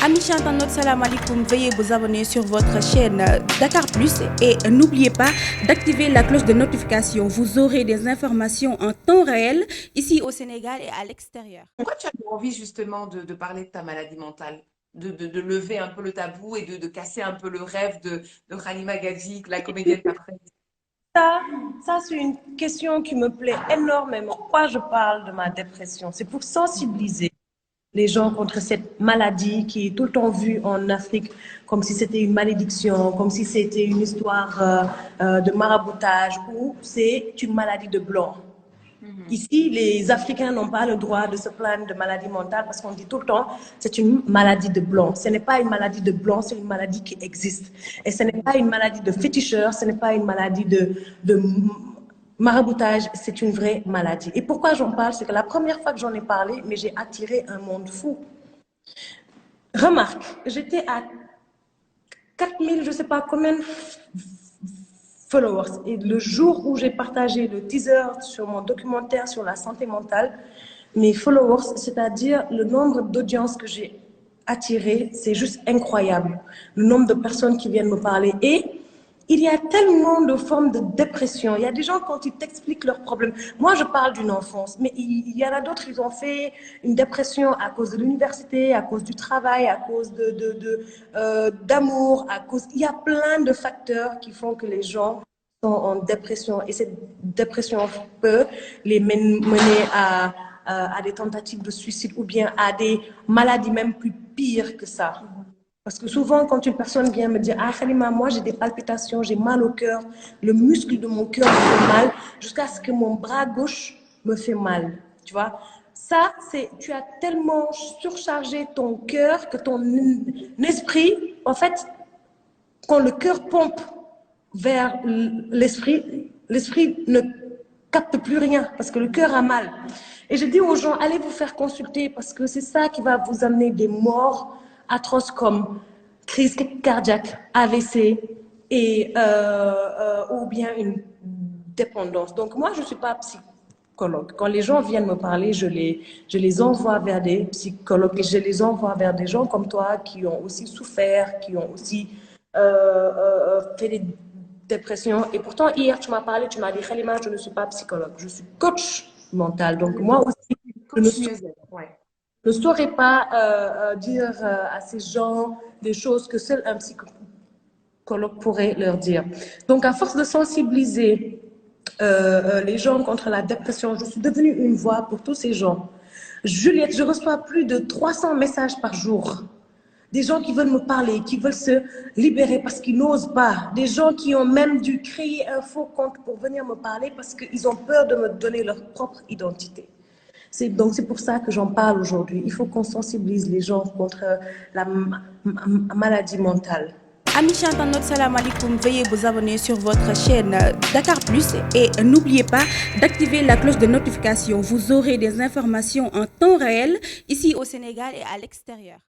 Amis internautes, salam alaikum. Veuillez vous abonner sur votre chaîne Dakar Plus et n'oubliez pas d'activer la cloche de notification. Vous aurez des informations en temps réel ici au Sénégal et à l'extérieur. Pourquoi tu as eu envie justement de parler de ta maladie mentale, de lever un peu le tabou et de casser un peu le rêve de Halima Gadji, la comédienne parfaite? Ça, ça c'est une question qui me plaît énormément. Pourquoi je parle de ma dépression? C'est pour sensibiliser les gens contre cette maladie qui est tout le temps vue en Afrique comme si c'était une malédiction, comme si c'était une histoire de maraboutage ou c'est une maladie de blanc. Ici, les Africains n'ont pas le droit de se plaindre de maladie mentale parce qu'on dit tout le temps c'est une maladie de blanc. Ce n'est pas une maladie de blanc, c'est une maladie qui existe. Et ce n'est pas une maladie de féticheur, ce n'est pas une maladie de maraboutage, c'est une vraie maladie. Et pourquoi j'en parle? C'est que la première fois que j'en ai parlé, mais j'ai attiré un monde fou. Remarque, j'étais à 4000, je ne sais pas combien followers. Et le jour où j'ai partagé le teaser sur mon documentaire sur la santé mentale, mes followers, c'est-à-dire le nombre d'audiences que j'ai attiré, c'est juste incroyable. Le nombre de personnes qui viennent me parler. Et il y a tellement de formes de dépression. Il y a des gens, quand ils t'expliquent leurs problèmes, moi je parle d'une enfance, mais il y en a d'autres, ils ont fait une dépression à cause de l'université, à cause du travail, à cause d'amour, à cause... Il y a plein de facteurs qui font que les gens sont en dépression. Et cette dépression peut les mener à des tentatives de suicide ou bien à des maladies même plus pires que ça. Parce que souvent, quand une personne vient me dire « Ah, Halima, moi j'ai des palpitations, j'ai mal au cœur, le muscle de mon cœur me fait mal, jusqu'à ce que mon bras gauche me fait mal. » Tu vois? Ça, c'est, tu as tellement surchargé ton cœur que ton esprit, en fait, quand le cœur pompe vers l'esprit, l'esprit ne capte plus rien parce que le cœur a mal. Et je dis aux gens, allez vous faire consulter parce que c'est ça qui va vous amener des morts atroces comme crise cardiaque, AVC et, ou bien une dépendance. Donc moi, je ne suis pas psychologue. Quand les gens viennent me parler, je les envoie vers des psychologues et je les envoie vers des gens comme toi qui ont aussi souffert, qui ont aussi fait des dépressions. Et pourtant, hier, tu m'as parlé, tu m'as dit, Halima, je ne suis pas psychologue, je suis coach mental. Donc moi aussi, je ne saurais pas dire à ces gens des choses que seul un psychologue pourrait leur dire. Donc, à force de sensibiliser les gens contre la dépression, je suis devenue une voix pour tous ces gens. Juliette, je reçois plus de 300 messages par jour. Des gens qui veulent me parler, qui veulent se libérer parce qu'ils n'osent pas. Des gens qui ont même dû créer un faux compte pour venir me parler parce qu'ils ont peur de me donner leur propre identité. Donc c'est pour ça que j'en parle aujourd'hui. Il faut qu'on sensibilise les gens contre la maladie mentale. Amis internautes, salam alaikum. Veuillez vous abonner sur votre chaîne Dakar Plus et n'oubliez pas d'activer la cloche de notification. Vous aurez des informations en temps réel ici au Sénégal et à l'extérieur.